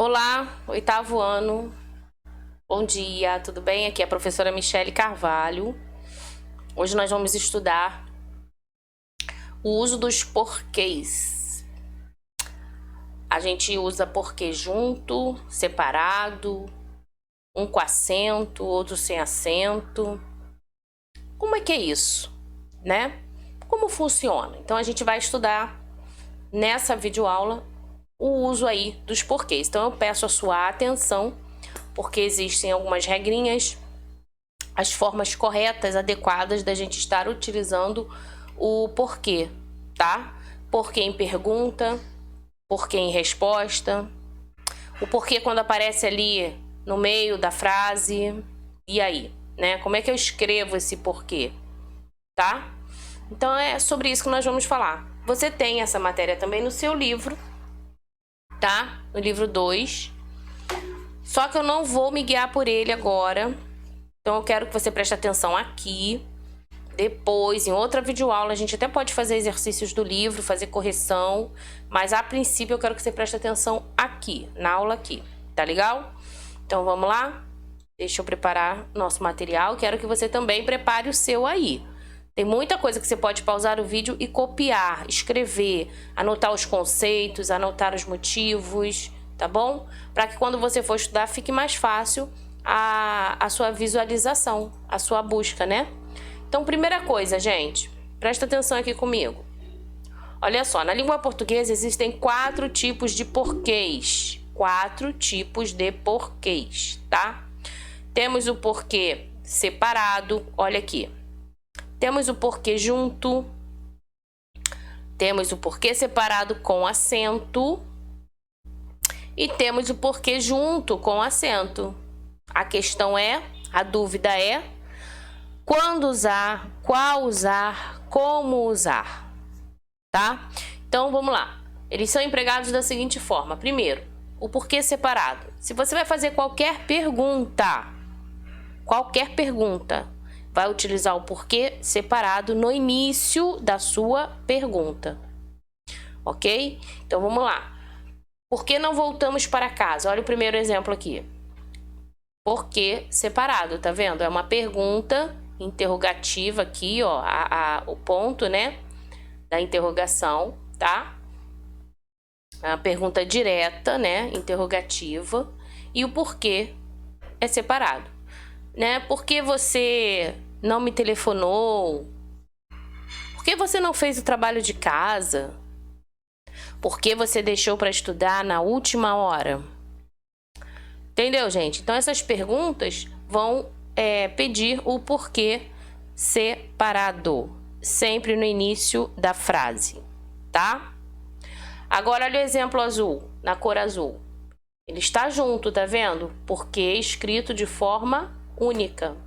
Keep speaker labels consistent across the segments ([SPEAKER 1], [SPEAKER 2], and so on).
[SPEAKER 1] Olá, oitavo ano. Bom dia, tudo bem? Aqui é a professora Michele Carvalho. Hoje nós vamos estudar o uso dos porquês. A gente usa porquê junto, separado, um com acento, outro sem acento. Como é que é isso, né? Como funciona? Então a gente vai estudar nessa videoaula o uso aí dos porquês. Então eu peço a sua atenção, porque existem algumas regrinhas, as formas corretas, adequadas da gente estar utilizando o porquê, tá? Porquê em pergunta, porquê em resposta, o porquê quando aparece ali no meio da frase, e aí, né? Como é que eu escrevo esse porquê, tá? Então é sobre isso que nós vamos falar. Você tem essa matéria também no seu livro, tá? No livro 2. Só que eu não vou me guiar por ele agora. Então eu quero que você preste atenção aqui. Depois, em outra videoaula, a gente até pode fazer exercícios do livro, fazer correção. Mas a princípio eu quero que você preste atenção aqui, na aula aqui. Tá legal? Então vamos lá? Deixa eu preparar nosso material. Quero que você também prepare o seu aí. Tem muita coisa que você pode pausar o vídeo e copiar, escrever, anotar os conceitos, anotar os motivos, tá bom? Para que quando você for estudar fique mais fácil a sua visualização, a sua busca, né? Então, primeira coisa, gente, presta atenção aqui comigo. Olha só, na língua portuguesa existem 4 tipos de porquês. 4 tipos de porquês, tá? Temos o porquê separado, olha aqui. Temos o porquê junto. Temos o porquê separado com acento. E temos o porquê junto com acento. A questão é, a dúvida é, quando usar, qual usar, como usar, tá? Então, vamos lá. Eles são empregados da seguinte forma. Primeiro, o porquê separado. Se você vai fazer qualquer pergunta, vai utilizar o porquê separado no início da sua pergunta, ok? Então, vamos lá. Por que não voltamos para casa? Olha o primeiro exemplo aqui. Porquê separado, tá vendo? É uma pergunta interrogativa aqui, ó, o ponto, né, da interrogação, tá? É uma pergunta direta, né, interrogativa. E o porquê é separado, né? Por que você não me telefonou? Por que você não fez o trabalho de casa? Por que você deixou para estudar na última hora? Entendeu, gente? Então, essas perguntas vão pedir o porquê separado, sempre no início da frase, tá? Agora, olha o exemplo azul, na cor azul. Ele está junto, tá vendo? Porquê escrito de forma única.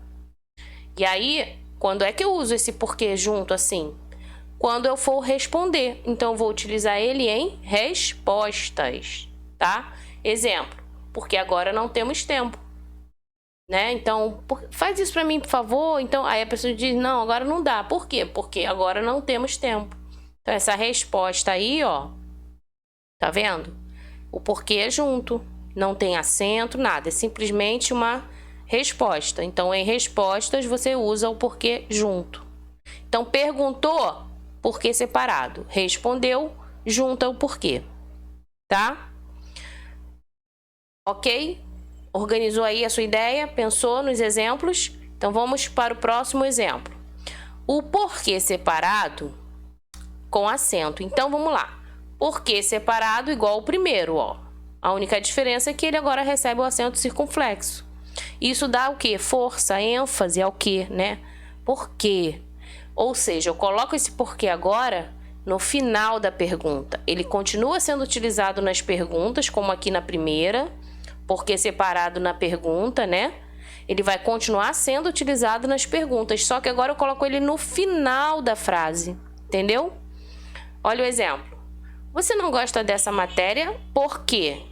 [SPEAKER 1] E aí, quando é que eu uso esse porquê junto assim? Quando eu for responder. Então, eu vou utilizar ele em respostas, tá? Exemplo, porque agora não temos tempo, né? Então, faz isso para mim, por favor. Então, aí a pessoa diz, não, agora não dá. Por quê? Porque agora não temos tempo. Então, essa resposta aí, ó, tá vendo? O porquê é junto, não tem acento, nada. É simplesmente uma resposta. Então, em respostas, você usa o porquê junto. Então, perguntou, porquê separado. Respondeu, junta o porquê, tá? Ok? Organizou aí a sua ideia? Pensou nos exemplos? Então, vamos para o próximo exemplo. O porquê separado com acento. Então, vamos lá. Porquê separado igual ao primeiro, ó. A única diferença é que ele agora recebe o acento circunflexo. Isso dá o quê? Força, ênfase ao quê, né? Porquê. Ou seja, eu coloco esse porquê agora no final da pergunta. Ele continua sendo utilizado nas perguntas, como aqui na primeira, porquê separado na pergunta, né? Ele vai continuar sendo utilizado nas perguntas, só que agora eu coloco ele no final da frase, entendeu? Olha o exemplo. Você não gosta dessa matéria? Por quê?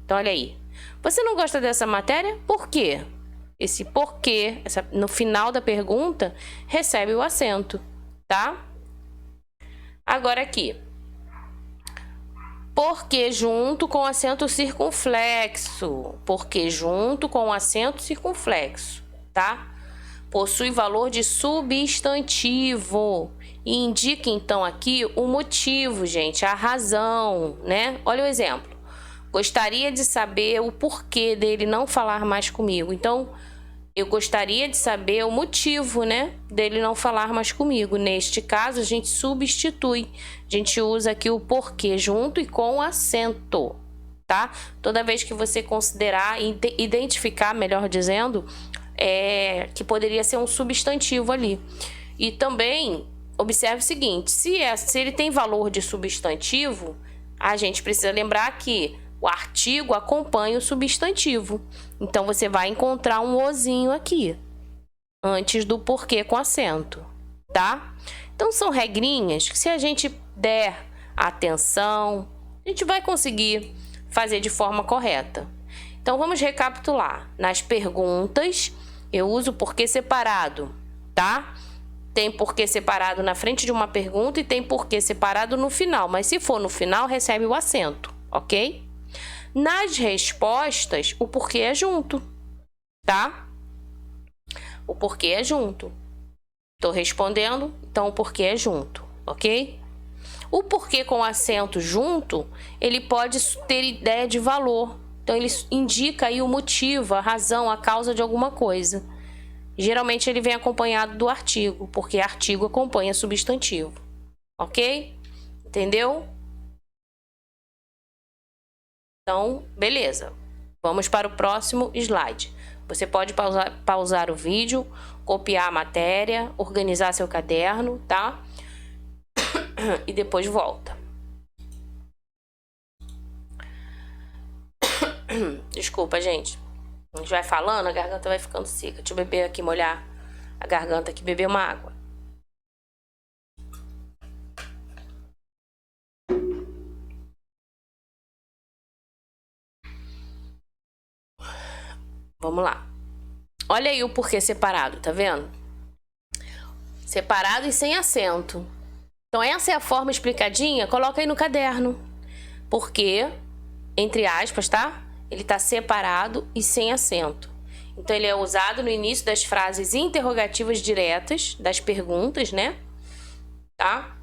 [SPEAKER 1] Então, olha aí. Você não gosta dessa matéria? Por quê? Esse porquê, no final da pergunta, recebe o acento, tá? Agora aqui. Porque junto com acento circunflexo. Porque junto com acento circunflexo, tá? Possui valor de substantivo. E indica, então, aqui o motivo, gente, a razão, né? Olha o exemplo. Gostaria de saber o porquê dele não falar mais comigo. Então, eu gostaria de saber o motivo, né, dele não falar mais comigo. Neste caso, a gente substitui. A gente usa aqui o porquê junto e com acento, tá? Toda vez que você considerar, identificar, melhor dizendo, que poderia ser um substantivo ali. E também, observe o seguinte, se ele tem valor de substantivo, a gente precisa lembrar que o artigo acompanha o substantivo. Então, você vai encontrar um ozinho aqui, antes do porquê com acento, tá? Então, são regrinhas que, se a gente der atenção, a gente vai conseguir fazer de forma correta. Então, vamos recapitular. Nas perguntas, eu uso porquê separado, tá? Tem porquê separado na frente de uma pergunta e tem porquê separado no final. Mas se for no final, recebe o acento, ok? Nas respostas, o porquê é junto, tá? O porquê é junto. Tô respondendo, então o porquê é junto, ok? O porquê com acento junto, ele pode ter ideia de valor. Então, ele indica aí o motivo, a razão, a causa de alguma coisa. Geralmente, ele vem acompanhado do artigo, porque artigo acompanha substantivo, ok? Entendeu? Então, beleza. Vamos para o próximo slide. Você pode pausar o vídeo, copiar a matéria, organizar seu caderno, tá? E depois volta. Desculpa, gente. A gente vai falando, a garganta vai ficando seca. Deixa eu beber aqui, molhar a garganta aqui, beber uma água. Vamos lá. Olha aí o porquê separado, tá vendo? Separado e sem acento. Então, essa é a forma explicadinha, coloca aí no caderno. Porque, entre aspas, tá? Ele tá separado e sem acento. Então, ele é usado no início das frases interrogativas diretas, das perguntas, né? Tá?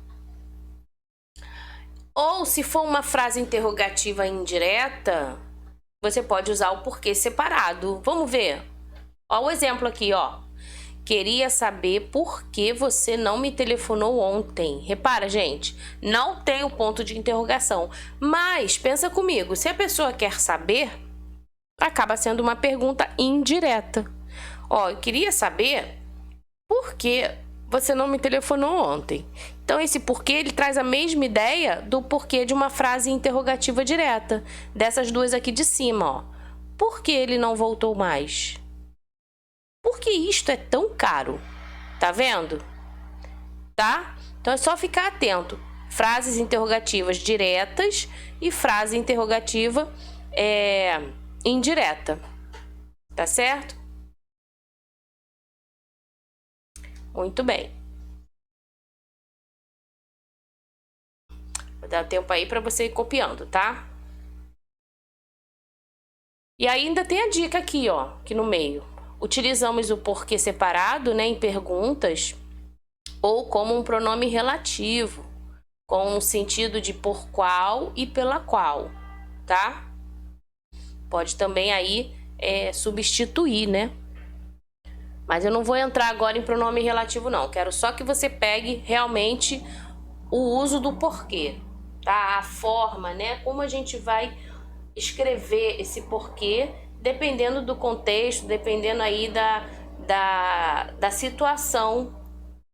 [SPEAKER 1] Ou, se for uma frase interrogativa indireta, você pode usar o porquê separado. Vamos ver? Ó o exemplo aqui, ó. Queria saber por que você não me telefonou ontem. Repara, gente, não tem o ponto de interrogação. Mas, pensa comigo, se a pessoa quer saber, acaba sendo uma pergunta indireta. Ó, eu queria saber por que você não me telefonou ontem. Então, esse porquê, ele traz a mesma ideia do porquê de uma frase interrogativa direta. Dessas duas aqui de cima, ó. Por que ele não voltou mais? Por que isto é tão caro? Tá vendo? Tá? Então, é só ficar atento. Frases interrogativas diretas e frase interrogativa indireta. Tá certo? Muito bem. Vou dar tempo aí para você ir copiando, tá? E ainda tem a dica aqui, ó, aqui no meio. Utilizamos o porquê separado, né, em perguntas, ou como um pronome relativo, com o sentido de por qual e pela qual, tá? Pode também aí substituir, né? Mas eu não vou entrar agora em pronome relativo, não. Quero só que você pegue realmente o uso do porquê, tá? A forma, né? Como a gente vai escrever esse porquê, dependendo do contexto, dependendo aí da situação,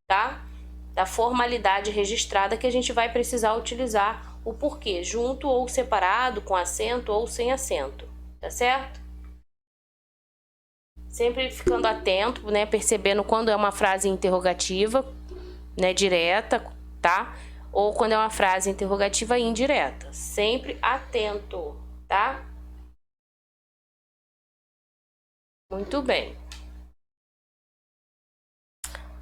[SPEAKER 1] tá? Da formalidade registrada que a gente vai precisar utilizar o porquê, junto ou separado, com acento ou sem acento, tá certo? Sempre ficando atento, né? Percebendo quando é uma frase interrogativa, né? Direta, tá? Ou quando é uma frase interrogativa indireta. Sempre atento, tá? Muito bem.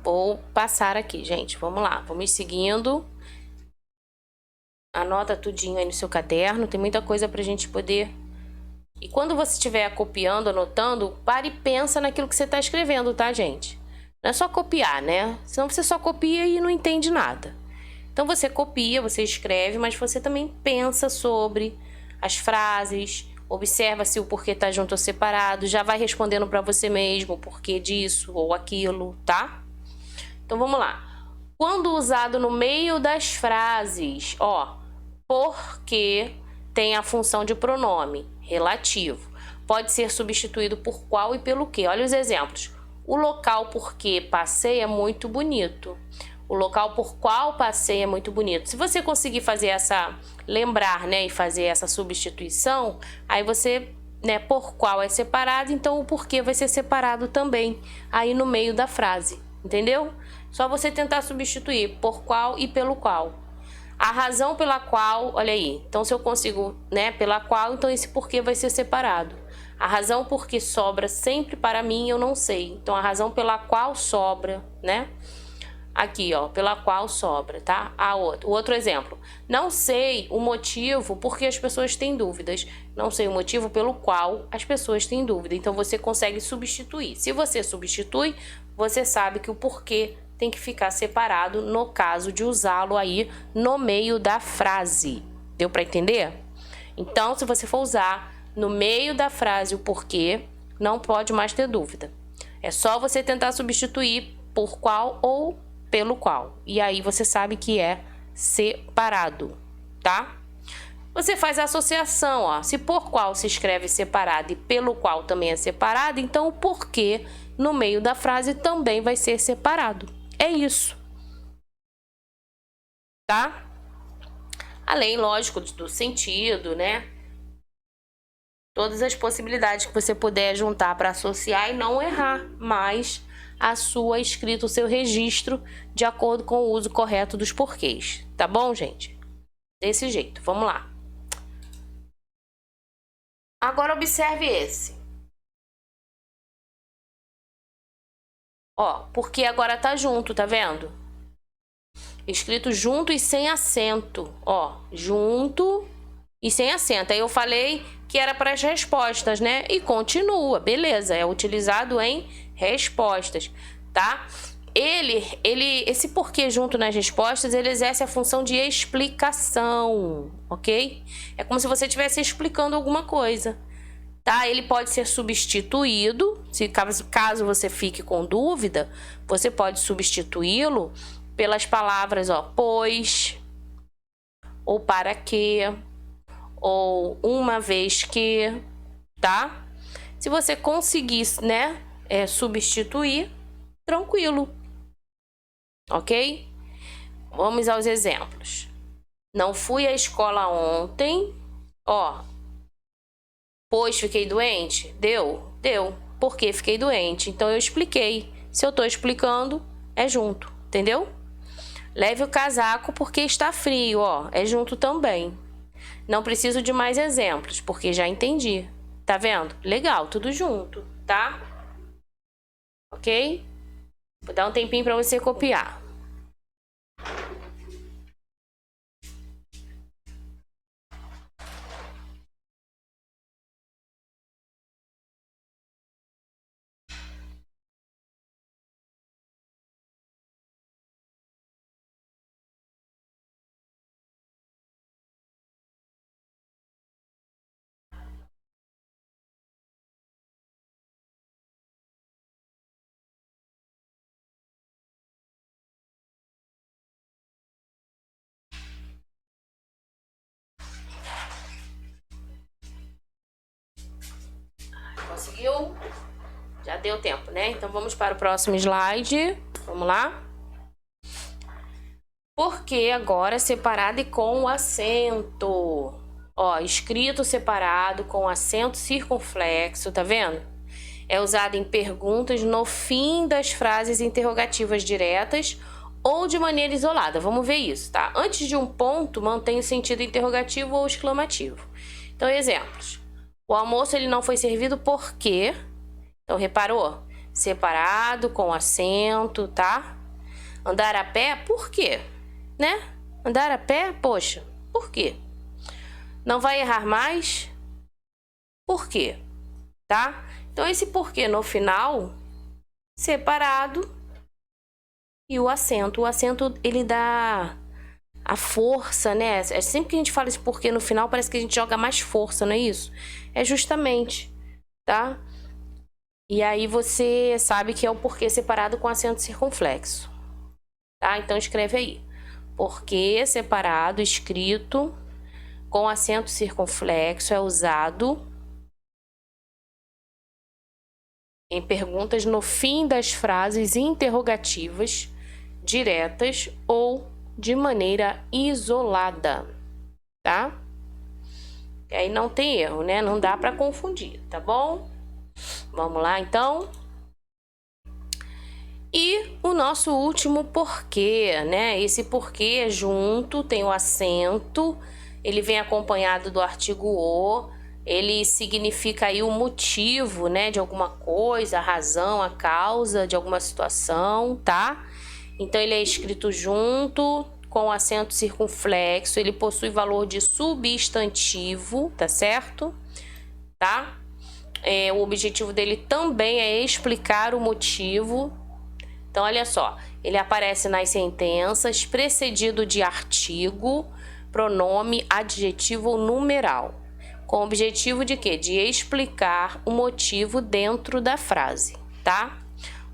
[SPEAKER 1] Vou passar aqui, gente. Vamos lá. Vamos seguindo. Anota tudinho aí no seu caderno, tem muita coisa pra gente poder... E quando você estiver copiando, anotando, pare e pensa naquilo que você tá escrevendo, tá, gente? Não é só copiar, né? Senão você só copia e não entende nada. Então você copia, você escreve, mas você também pensa sobre as frases, observa se o porquê tá junto ou separado, já vai respondendo para você mesmo o porquê disso ou aquilo, tá? Então vamos lá. Quando usado no meio das frases, ó, porque tem a função de pronome relativo. Pode ser substituído por qual e pelo que. Olha os exemplos. O local por que passei é muito bonito. O local por qual passei é muito bonito. Se você conseguir fazer essa, lembrar, né, e fazer essa substituição, aí você, né, por qual é separado, então o porquê vai ser separado também, aí no meio da frase, entendeu? Só você tentar substituir por qual e pelo qual. A razão pela qual, olha aí, então se eu consigo, né, pela qual, então esse porquê vai ser separado. A razão por que sobra sempre para mim, eu não sei. Então a razão pela qual sobra, né? Aqui, ó, pela qual sobra, tá? O outro exemplo. Não sei o motivo porque as pessoas têm dúvidas. Não sei o motivo pelo qual as pessoas têm dúvida. Então você consegue substituir. Se você substitui, você sabe que o porquê tem que ficar separado no caso de usá-lo aí no meio da frase. Deu para entender? Então, se você for usar no meio da frase o porquê, não pode mais ter dúvida. É só você tentar substituir por qual ou pelo qual. E aí você sabe que é separado, tá? Você faz a associação, ó. Se por qual se escreve separado e pelo qual também é separado, então o porquê no meio da frase também vai ser separado. É isso. Tá? Além, lógico, do sentido, né? Todas as possibilidades que você puder juntar para associar e não errar mais a sua escrita, o seu registro, de acordo com o uso correto dos porquês. Tá bom, gente? Desse jeito. Vamos lá. Agora observe esse. Ó, porque agora tá junto, tá vendo? Escrito junto e sem acento. Ó, junto e sem acento. Aí eu falei que era para as respostas, né? E continua, beleza. É utilizado em respostas, tá? Esse porquê junto nas respostas, ele exerce a função de explicação, ok? É como se você estivesse explicando alguma coisa. Tá? Ele pode ser substituído, se caso você fique com dúvida, você pode substituí-lo pelas palavras, ó, pois, ou para que, ou uma vez que, tá? Se você conseguir, né, substituir, tranquilo, ok? Vamos aos exemplos. Não fui à escola ontem, ó. Pois fiquei doente? Deu? Deu. Por que fiquei doente? Então eu expliquei. Se eu tô explicando, é junto, entendeu? Leve o casaco porque está frio, ó. É junto também. Não preciso de mais exemplos, porque já entendi. Tá vendo? Legal, tudo junto, tá? Ok? Vou dar um tempinho para você copiar. Conseguiu? Já deu tempo, né? Então vamos para o próximo slide. Vamos lá. Porque agora separado e com acento. Ó, escrito separado com acento circunflexo, tá vendo? É usado em perguntas no fim das frases interrogativas diretas ou de maneira isolada. Vamos ver isso, tá? Antes de um ponto, mantém o sentido interrogativo ou exclamativo. Então, exemplos. O almoço ele não foi servido porque... Então, reparou? Separado, com acento, tá? Andar a pé, por quê? Né? Andar a pé, poxa, Por quê? Não vai errar mais? Por quê? Tá? Então, esse porquê no final, separado, e o acento. O acento, ele dá a força, né? É sempre que a gente fala esse porquê no final, parece que a gente joga mais força, não é isso? É justamente, tá? E aí você sabe que é o porquê separado com acento circunflexo, tá? Então escreve aí. Porquê separado, escrito com acento circunflexo, é usado em perguntas no fim das frases interrogativas, diretas ou de maneira isolada, tá? E aí não tem erro, né? Não dá para confundir, tá bom? Vamos lá, então. E o nosso último porquê, né? Esse porquê é junto, tem o acento, ele vem acompanhado do artigo o, ele significa aí o motivo, né, de alguma coisa, a razão, a causa de alguma situação, tá? Então ele é escrito junto, com acento circunflexo, ele possui valor de substantivo, tá certo? Tá? O objetivo dele também é explicar o motivo. Então, olha só, ele aparece nas sentenças, precedido de artigo, pronome, adjetivo ou numeral. Com o objetivo de quê? De explicar o motivo dentro da frase, tá?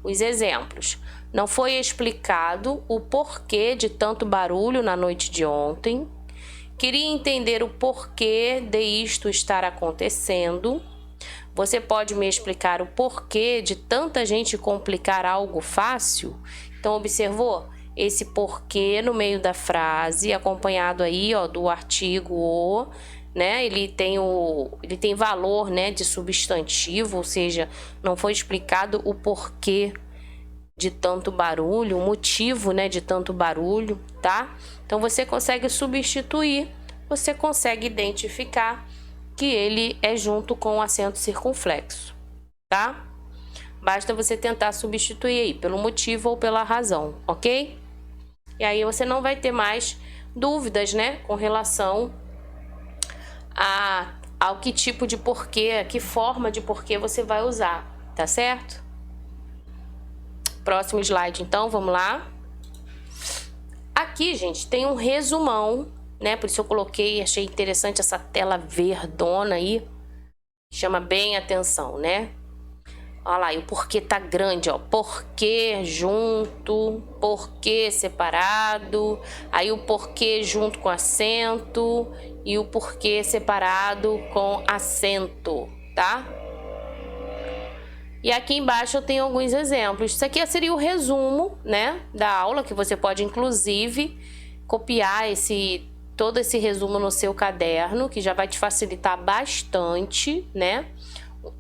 [SPEAKER 1] Os exemplos. Não foi explicado o porquê de tanto barulho na noite de ontem. Queria entender o porquê de isto estar acontecendo. Você pode me explicar o porquê de tanta gente complicar algo fácil? Então, observou? Esse porquê no meio da frase, acompanhado aí, ó, do artigo o, né? Ele tem valor, né, de substantivo, ou seja, não foi explicado o porquê de tanto barulho, o motivo, né, de tanto barulho, tá? Então, você consegue substituir, você consegue identificar que ele é junto com o acento circunflexo, tá? Basta você tentar substituir aí pelo motivo ou pela razão, ok? E aí você não vai ter mais dúvidas, né, com relação ao que tipo de porquê, que forma de porquê você vai usar, tá certo? Próximo slide, então, vamos lá. Aqui, gente, tem um resumão, né? Por isso eu coloquei, achei interessante essa tela verdona aí. Chama bem a atenção, né? Olha lá, e o porquê tá grande, ó. Porquê junto, porquê separado, aí o porquê junto com acento e o porquê separado com acento, tá? E aqui embaixo eu tenho alguns exemplos. Isso aqui seria o resumo, né, da aula, que você pode inclusive copiar todo esse resumo no seu caderno, que já vai te facilitar bastante, né?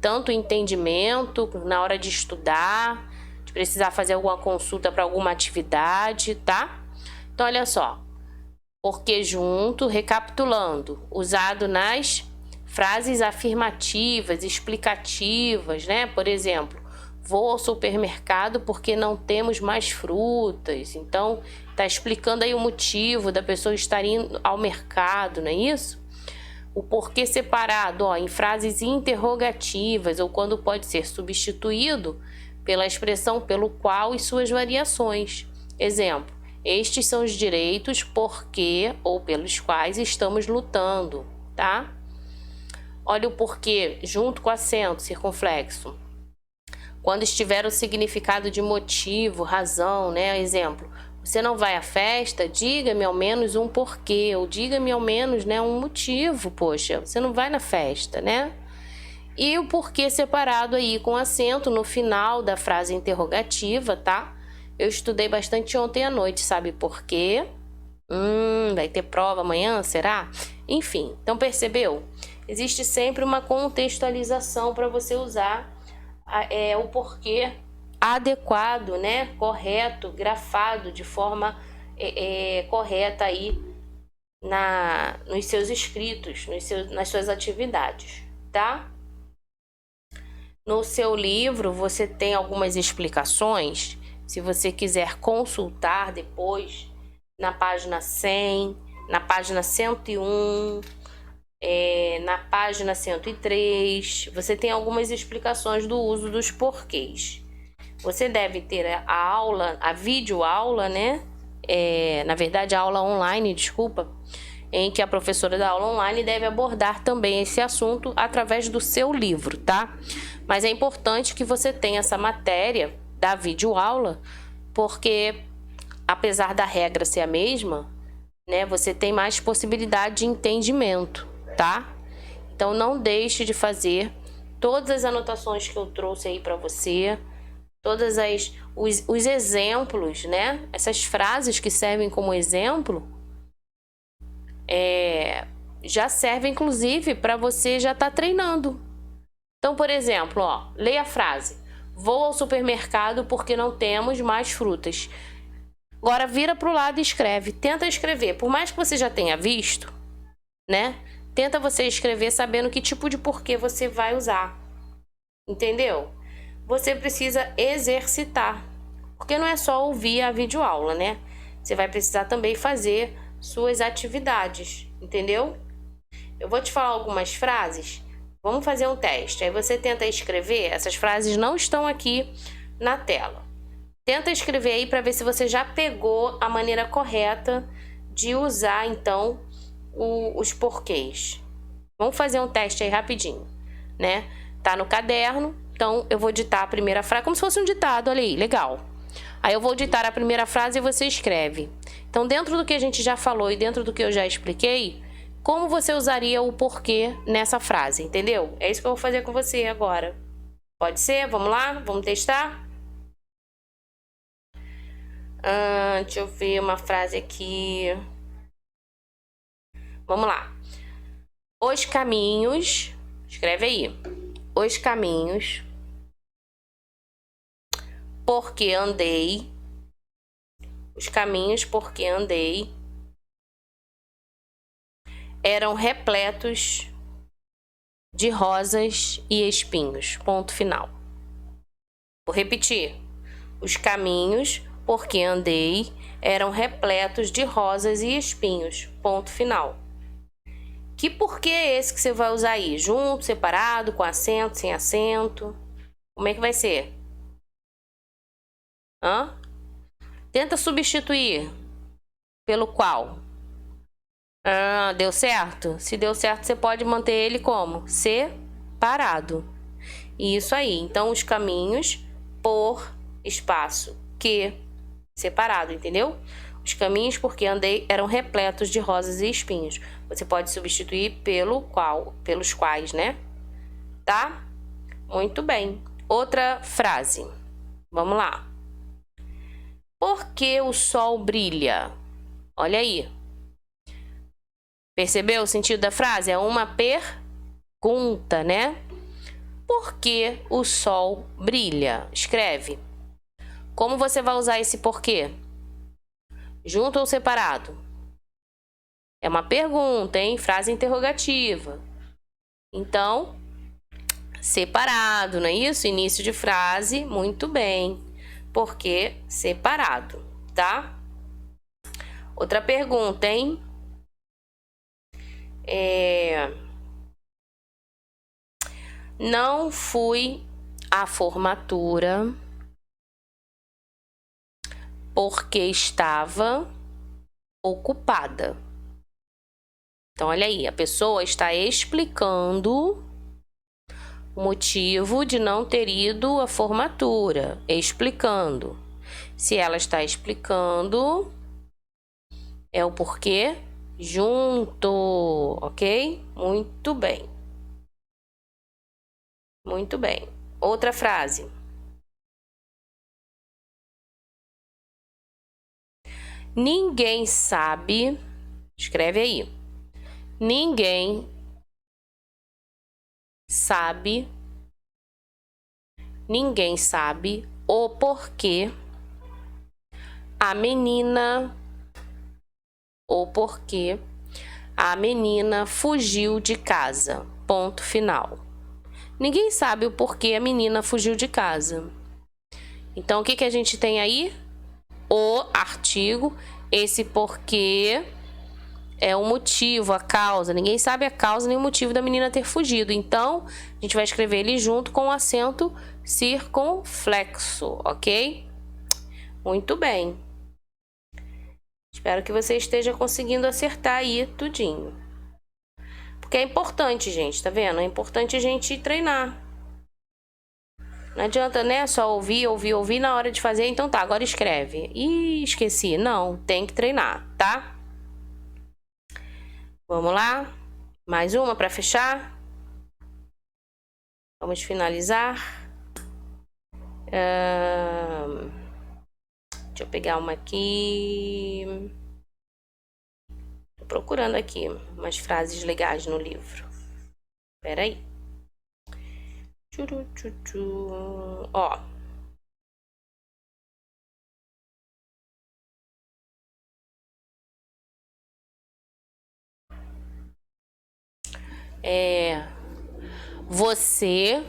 [SPEAKER 1] Tanto o entendimento na hora de estudar, de precisar fazer alguma consulta para alguma atividade, tá? Então, olha só. Porquê junto, recapitulando, usado nas frases afirmativas, explicativas, né? Por exemplo, vou ao supermercado porque não temos mais frutas. Então, tá explicando aí o motivo da pessoa estar indo ao mercado, não é isso? O porquê separado, ó, em frases interrogativas ou quando pode ser substituído pela expressão pelo qual e suas variações. Exemplo, estes são os direitos porque ou pelos quais estamos lutando, tá? Olha o porquê junto com acento circunflexo. Quando estiver o significado de motivo, razão, né? Exemplo, você não vai à festa? Diga-me ao menos um porquê, ou diga-me ao menos, né, um motivo, poxa, você não vai na festa, né? E o porquê separado aí com acento no final da frase interrogativa, tá? Eu estudei bastante ontem à noite, sabe por quê? Vai ter prova amanhã, será? Enfim, então percebeu? Existe sempre uma contextualização para você usar o porquê adequado, né? Correto, grafado de forma correta aí nos seus escritos, nas suas atividades, tá? No seu livro você tem algumas explicações, se você quiser consultar depois, na página 100, na página 101, na página 103, você tem algumas explicações do uso dos porquês. Você deve ter a aula, a videoaula, né? Na verdade, a aula online, desculpa, em que a professora da aula online deve abordar também esse assunto através do seu livro, tá? Mas é importante que você tenha essa matéria da videoaula, porque apesar da regra ser a mesma, né, você tem mais possibilidade de entendimento, tá? Então não deixe de fazer todas as anotações que eu trouxe aí para você, todas os exemplos, né? Essas frases que servem como exemplo, já servem inclusive para você já estar treinando. Então, por exemplo, leia a frase: vou ao supermercado porque não temos mais frutas. Agora vira para o lado e escreve. Tenta escrever. Por mais que você já tenha visto, né? Tenta você escrever sabendo que tipo de porquê você vai usar. Entendeu? Você precisa exercitar. Porque não é só ouvir a videoaula, né? Você vai precisar também fazer suas atividades. Entendeu? Eu vou te falar algumas frases. Vamos fazer um teste. Aí você tenta escrever. Essas frases não estão aqui na tela. Tenta escrever aí para ver se você já pegou a maneira correta de usar, então, os porquês. Vamos fazer um teste aí rapidinho, né? Tá no caderno, então eu vou ditar a primeira frase, como se fosse um ditado, olha aí, legal. Aí eu vou ditar a primeira frase e você escreve. Então, dentro do que a gente já falou e dentro do que eu já expliquei, como você usaria o porquê nessa frase, entendeu? É isso que eu vou fazer com você agora. Pode ser? Vamos lá? Vamos testar? Deixa eu ver uma frase aqui. Vamos lá. Os caminhos. Escreve aí. Os caminhos. Porque andei. Os caminhos porque andei. Eram repletos de rosas e espinhos. Ponto final. Vou repetir. Os caminhos porque andei eram repletos de rosas e espinhos. Ponto final. Que porquê é esse que você vai usar aí? Junto, separado, com acento, sem acento? Como é que vai ser? Tenta substituir pelo qual. Deu certo? Se deu certo, você pode manter ele como? Separado. Isso aí. Então, os caminhos por espaço que separado, entendeu? Os caminhos porque andei eram repletos de rosas e espinhos. Você pode substituir pelos quais, né? Tá? Muito bem. Outra frase. Vamos lá. Por que o sol brilha? Olha aí. Percebeu o sentido da frase? É uma pergunta, né? Por que o sol brilha? Escreve. Como você vai usar esse porquê? Junto ou separado? É uma pergunta, hein? Frase interrogativa. Então, separado, não é isso? Início de frase, muito bem. Porquê separado, tá? Outra pergunta, hein? Não fui à formatura porque estava ocupada. Então, olha aí, a pessoa está explicando o motivo de não ter ido à formatura. Explicando. Se ela está explicando, é o porquê junto, ok? Muito bem. Muito bem. Outra frase. Ninguém sabe, escreve aí. Ninguém sabe o porquê a menina fugiu de casa. Ponto final. Ninguém sabe o porquê a menina fugiu de casa. Então, o que a gente tem aí? O artigo, esse porquê é o motivo, a causa. Ninguém sabe a causa nem o motivo da menina ter fugido. Então, a gente vai escrever ele junto com o acento circunflexo, ok? Muito bem. Espero que você esteja conseguindo acertar aí tudinho. Porque é importante, gente, tá vendo? É importante a gente treinar. Não adianta, né? Só ouvir na hora de fazer. Então tá, agora escreve. Ih, esqueci. Não, tem que treinar, tá? Vamos lá? Mais uma para fechar? Vamos finalizar. Deixa eu pegar uma aqui. Tô procurando aqui umas frases legais no livro. Espera aí. Ó. Você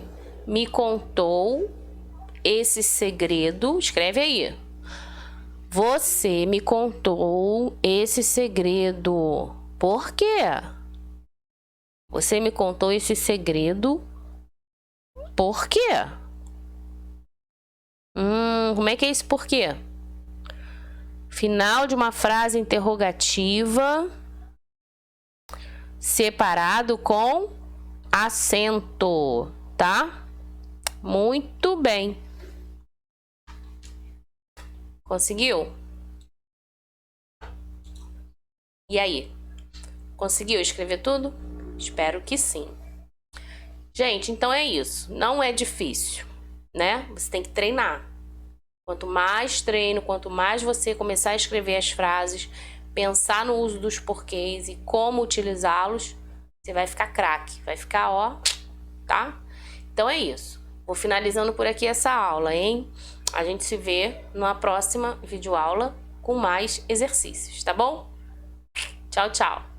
[SPEAKER 1] me contou esse segredo. Escreve aí. Você me contou esse segredo. Por quê? Você me contou esse segredo. Por quê? Como é que é esse por quê? Final de uma frase interrogativa separado com acento, tá? Muito bem. Conseguiu? E aí? Conseguiu escrever tudo? Espero que sim. Gente, então é isso. Não é difícil, né? Você tem que treinar. Quanto mais treino, quanto mais você começar a escrever as frases, pensar no uso dos porquês e como utilizá-los, você vai ficar craque. Vai ficar, ó, tá? Então é isso. Vou finalizando por aqui essa aula, hein? A gente se vê numa próxima videoaula com mais exercícios, tá bom? Tchau, tchau!